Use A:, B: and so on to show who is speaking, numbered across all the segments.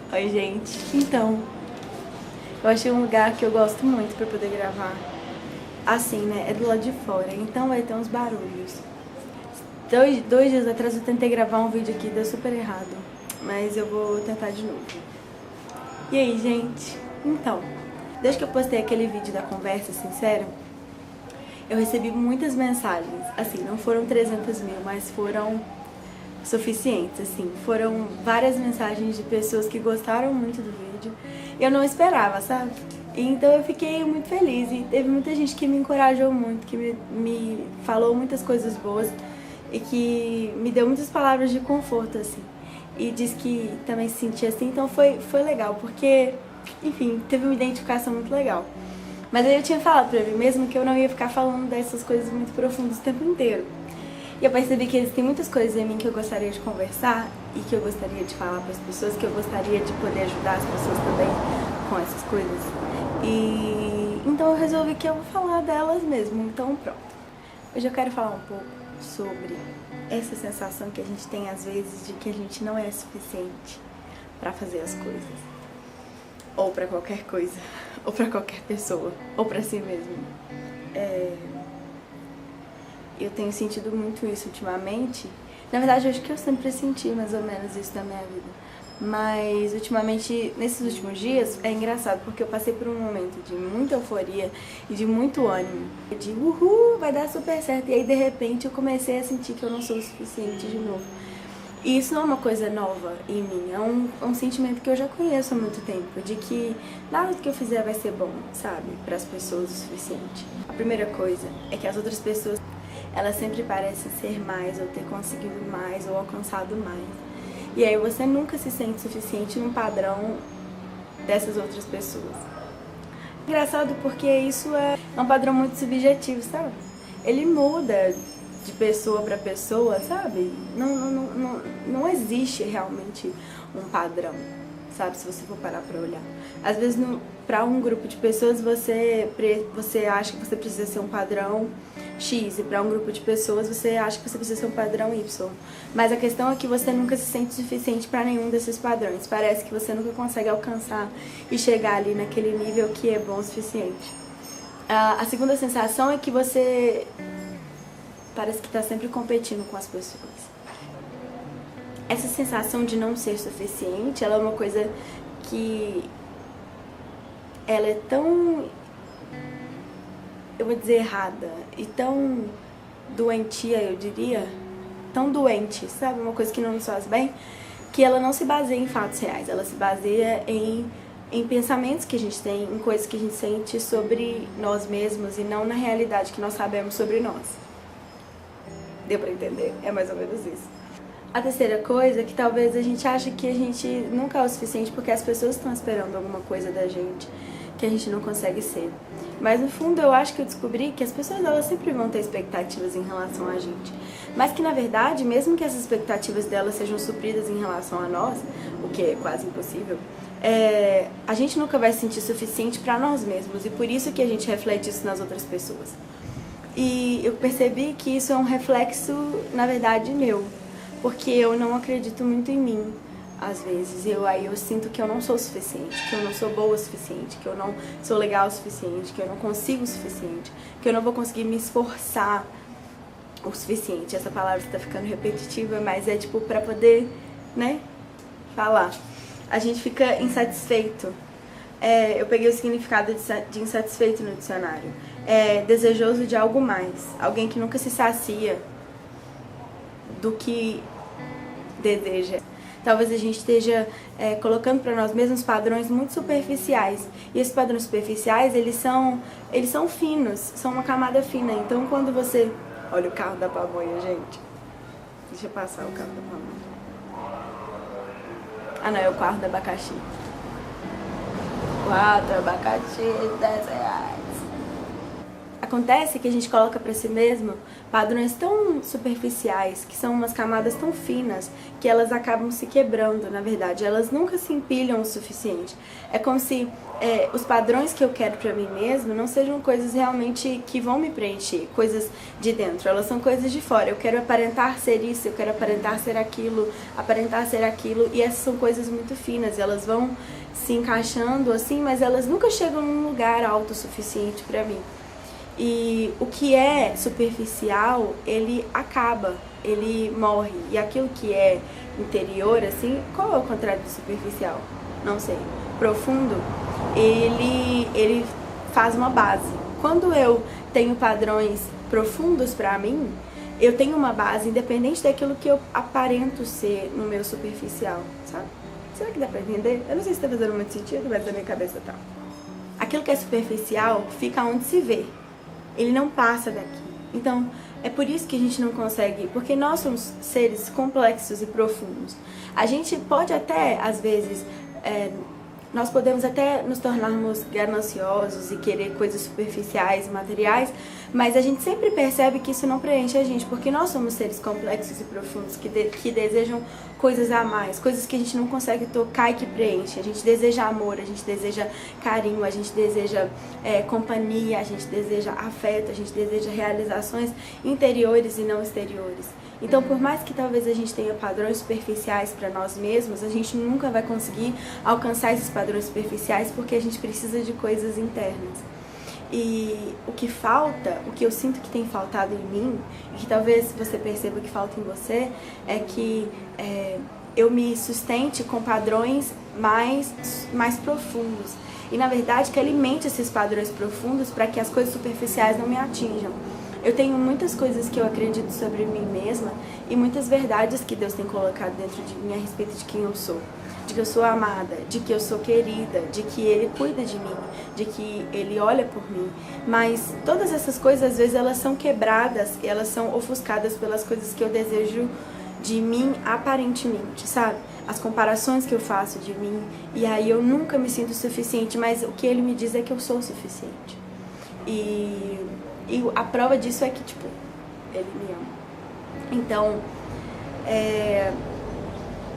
A: Oi, gente. Então, eu achei um lugar que eu gosto muito pra poder gravar. Assim, né? É do lado de fora, então vai ter uns barulhos. Dois dias atrás eu tentei gravar um vídeo aqui, deu super errado. Mas eu vou tentar de novo. E aí, gente? Então, desde que eu postei aquele vídeo da conversa sincera, eu recebi muitas mensagens. Assim, não foram 300 mil, mas foram suficientes, assim. Foram várias mensagens de pessoas que gostaram muito do vídeo. Eu não esperava, sabe? Então eu fiquei muito feliz e teve muita gente que me encorajou muito, que me falou muitas coisas boas e que me deu muitas palavras de conforto, assim. E disse que também se sentia assim, então foi legal, porque, enfim, teve uma identificação muito legal. Mas aí eu tinha falado pra mim mesmo que eu não ia ficar falando dessas coisas muito profundas o tempo inteiro. E eu percebi que existem muitas coisas em mim que eu gostaria de conversar e que eu gostaria de falar para as pessoas, que eu gostaria de poder ajudar as pessoas também com essas coisas. E então eu resolvi que eu vou falar delas mesmo, então pronto. Hoje eu quero falar um pouco sobre essa sensação que a gente tem às vezes de que a gente não é suficiente para fazer as coisas. Ou para qualquer coisa, ou para qualquer pessoa, ou para si mesmo. Eu tenho sentido muito isso ultimamente. Na verdade, eu acho que eu sempre senti mais ou menos isso na minha vida. Mas ultimamente, nesses últimos dias, é engraçado porque eu passei por um momento de muita euforia e de muito ânimo. De uhul, vai dar super certo. E aí, de repente, eu comecei a sentir que eu não sou o suficiente de novo. E isso não é uma coisa nova em mim, é um sentimento que eu já conheço há muito tempo, de que nada que eu fizer vai ser bom, sabe, para as pessoas o suficiente. A primeira coisa é que as outras pessoas, elas sempre parecem ser mais, ou ter conseguido mais, ou alcançado mais. E aí você nunca se sente suficiente num padrão dessas outras pessoas. Engraçado porque isso é um padrão muito subjetivo, sabe? Ele muda de pessoa para pessoa, sabe? Não existe realmente um padrão, sabe? Se você for parar pra olhar. Às vezes, pra um grupo de pessoas, você acha que você precisa ser um padrão X, e pra um grupo de pessoas, você acha que você precisa ser um padrão Y. Mas a questão é que você nunca se sente suficiente pra nenhum desses padrões. Parece que você nunca consegue alcançar e chegar ali naquele nível que é bom o suficiente. A segunda sensação é que você parece que está sempre competindo com as pessoas. Essa sensação de não ser suficiente, ela é uma coisa que ela é tão, eu vou dizer, errada e tão doentia, eu diria, tão doente, sabe? Uma coisa que não nos faz bem, que ela não se baseia em fatos reais, ela se baseia em pensamentos que a gente tem, em coisas que a gente sente sobre nós mesmos e não na realidade que nós sabemos sobre nós. Deu pra entender? É mais ou menos isso. A terceira coisa é que talvez a gente ache que a gente nunca é o suficiente porque as pessoas estão esperando alguma coisa da gente que a gente não consegue ser. Mas no fundo eu acho que eu descobri que as pessoas elas sempre vão ter expectativas em relação a gente. Mas que na verdade, mesmo que essas expectativas delas sejam supridas em relação a nós, o que é quase impossível, a gente nunca vai se sentir suficiente pra nós mesmos. E por isso que a gente reflete isso nas outras pessoas. E eu percebi que isso é um reflexo, na verdade, meu. Porque eu não acredito muito em mim, às vezes. Aí eu sinto que eu não sou o suficiente, que eu não sou boa o suficiente, que eu não sou legal o suficiente, que eu não consigo o suficiente, que eu não vou conseguir me esforçar o suficiente. Essa palavra está ficando repetitiva, mas é tipo pra poder, né, falar. A gente fica insatisfeito. Eu peguei o significado de insatisfeito no dicionário. Desejoso de algo mais. Alguém que nunca se sacia do que deseja. Talvez a gente esteja colocando para nós mesmos padrões muito superficiais. E esses padrões superficiais, eles são finos, são uma camada fina. Então quando você... Olha o carro da pamonha, gente. Deixa eu passar o carro da pamonha. Ah não, é o carro do abacaxi. 4 abacaxi, 10 reais. A Acontece que a gente coloca para si mesmo padrões tão superficiais, que são umas camadas tão finas, que elas acabam se quebrando, na verdade. Elas nunca se empilham o suficiente. É como se os padrões que eu quero para mim mesmo não sejam coisas realmente que vão me preencher, coisas de dentro. Elas são coisas de fora. Eu quero aparentar ser isso, eu quero aparentar ser aquilo, e essas são coisas muito finas. Elas vão se encaixando assim, mas elas nunca chegam num lugar autossuficiente para mim. E o que é superficial, ele acaba, ele morre. E aquilo que é interior, assim, qual é o contrário de superficial? Não sei. Profundo, ele faz uma base. Quando eu tenho padrões profundos pra mim, eu tenho uma base independente daquilo que eu aparento ser no meu superficial, sabe? Será que dá pra entender? Eu não sei se tá fazendo muito sentido, mas na minha cabeça tá. Aquilo que é superficial fica onde se vê. Ele não passa daqui. Então, é por isso que a gente não consegue, porque nós somos seres complexos e profundos. A gente pode até, às vezes, nós podemos até nos tornarmos gananciosos e querer coisas superficiais, materiais, mas a gente sempre percebe que isso não preenche a gente, porque nós somos seres complexos e profundos que desejam coisas a mais, coisas que a gente não consegue tocar e que preenche. A gente deseja amor, a gente deseja carinho, a gente deseja companhia, a gente deseja afeto, a gente deseja realizações interiores e não exteriores. Então, por mais que talvez a gente tenha padrões superficiais para nós mesmos, a gente nunca vai conseguir alcançar esses padrões superficiais porque a gente precisa de coisas internas. E o que falta, o que eu sinto que tem faltado em mim, e que talvez você perceba que falta em você, é que eu me sustente com padrões mais profundos. E na verdade que alimente esses padrões profundos para que as coisas superficiais não me atinjam. Eu tenho muitas coisas que eu acredito sobre mim mesma e muitas verdades que Deus tem colocado dentro de mim a respeito de quem eu sou. De que eu sou amada, de que eu sou querida, de que Ele cuida de mim, de que Ele olha por mim. Mas todas essas coisas, às vezes, elas são quebradas e elas são ofuscadas pelas coisas que eu desejo de mim aparentemente, sabe? As comparações que eu faço de mim, e aí eu nunca me sinto suficiente, mas o que Ele me diz é que eu sou suficiente. E a prova disso é que, tipo, Ele me ama. Então,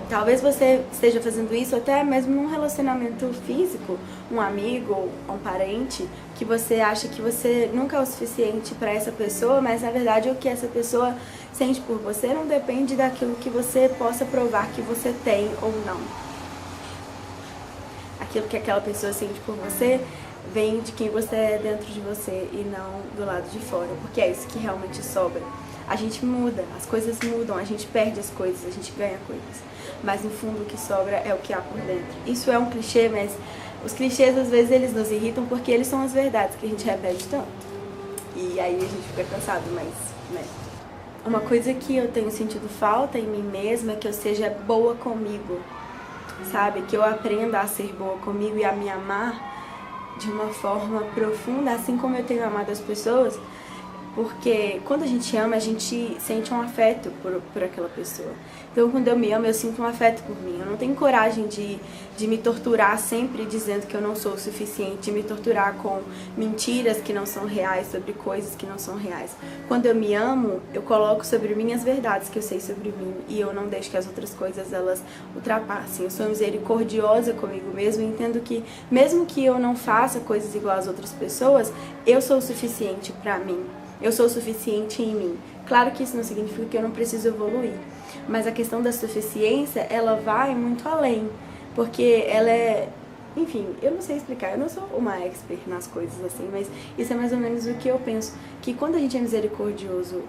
A: talvez você esteja fazendo isso até mesmo num relacionamento físico, um amigo ou um parente, que você acha que você nunca é o suficiente para essa pessoa, mas na verdade o que essa pessoa sente por você não depende daquilo que você possa provar que você tem ou não. Aquilo que aquela pessoa sente por você vem de quem você é dentro de você e não do lado de fora, porque é isso que realmente sobra. A gente muda, as coisas mudam, a gente perde as coisas, a gente ganha coisas, mas no fundo o que sobra é o que há por dentro. Isso é um clichê, mas os clichês às vezes eles nos irritam porque eles são as verdades que a gente repete tanto. E aí a gente fica cansado, mas, né? Uma coisa que eu tenho sentido falta em mim mesma é que eu seja boa comigo, sabe? Que eu aprenda a ser boa comigo e a me amar de uma forma profunda, assim como eu tenho amado as pessoas, porque quando a gente ama, a gente sente um afeto por aquela pessoa. Então, quando eu me amo, eu sinto um afeto por mim. Eu não tenho coragem de me torturar sempre dizendo que eu não sou o suficiente, de me torturar com mentiras que não são reais, sobre coisas que não são reais. Quando eu me amo, eu coloco sobre mim as verdades que eu sei sobre mim e eu não deixo que as outras coisas elas ultrapassem. Eu sou misericordiosa comigo mesmo e entendo que, mesmo que eu não faça coisas igual às outras pessoas, eu sou o suficiente pra mim. Eu sou o suficiente em mim. Claro que isso não significa que eu não preciso evoluir, mas a questão da suficiência, ela vai muito além, porque ela é... Enfim, eu não sei explicar, eu não sou uma expert nas coisas assim, mas isso é mais ou menos o que eu penso, que quando a gente é misericordioso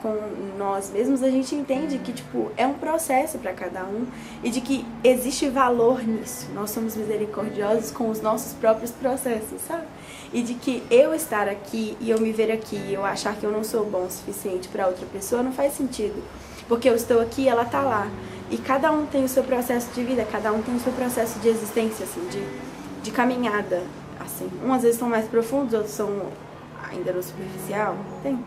A: com nós mesmos, a gente entende que, tipo, é um processo para cada um e de que existe valor nisso. Nós somos misericordiosos com os nossos próprios processos, sabe? E de que eu estar aqui e eu me ver aqui e eu achar que eu não sou bom o suficiente para outra pessoa não faz sentido. Porque eu estou aqui e ela tá lá. E cada um tem o seu processo de vida, cada um tem o seu processo de existência, assim, de caminhada, assim. Uns às vezes são mais profundos, outros são ainda no superficial, tem?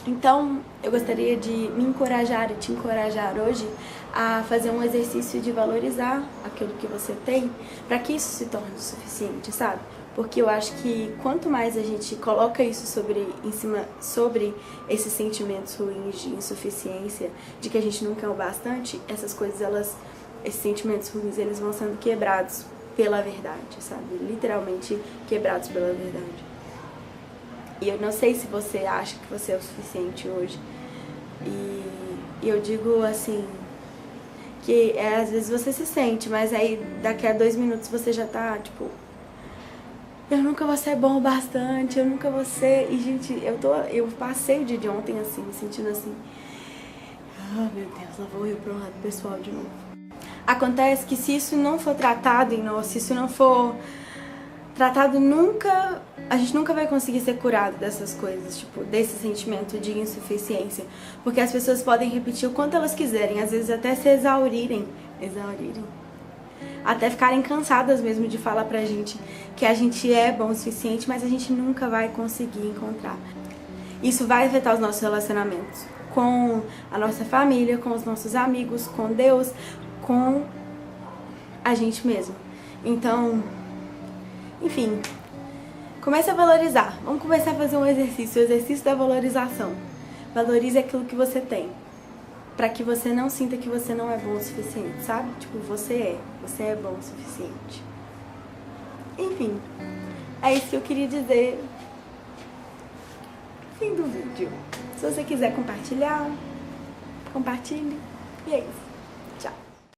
A: Então, eu gostaria de me encorajar e te encorajar hoje a fazer um exercício de valorizar aquilo que você tem, para que isso se torne o suficiente, sabe? porque eu acho que quanto mais a gente coloca isso sobre esses sentimentos ruins de insuficiência, de que a gente nunca é o bastante, essas coisas, esses sentimentos ruins, eles vão sendo quebrados pela verdade, sabe? Literalmente quebrados pela verdade. E eu não sei se você acha que você é o suficiente hoje. E eu digo assim, que às vezes você se sente, mas aí daqui a 2 minutos você já tá, tipo, eu nunca vou ser bom o bastante, eu nunca vou ser... E, gente, eu passei o dia de ontem assim, me sentindo assim, meu Deus, lá vou eu pro lado pessoal de novo. Acontece que se isso não for tratado em nós, se isso não for tratado, a gente nunca vai conseguir ser curado dessas coisas, tipo, desse sentimento de insuficiência. Porque as pessoas podem repetir o quanto elas quiserem, às vezes até se exaurirem. Até ficarem cansadas mesmo de falar pra gente que a gente é bom o suficiente, mas a gente nunca vai conseguir encontrar. Isso vai afetar os nossos relacionamentos com a nossa família, com os nossos amigos, com Deus, com a gente mesmo. Então, enfim, comece a valorizar. Vamos começar a fazer um exercício, o exercício da valorização. Valorize aquilo que você tem, pra que você não sinta que você não é bom o suficiente, sabe? Tipo, você é bom o suficiente. Enfim, é isso que eu queria dizer. Fim do vídeo. Se você quiser compartilhar, compartilhe. E é isso.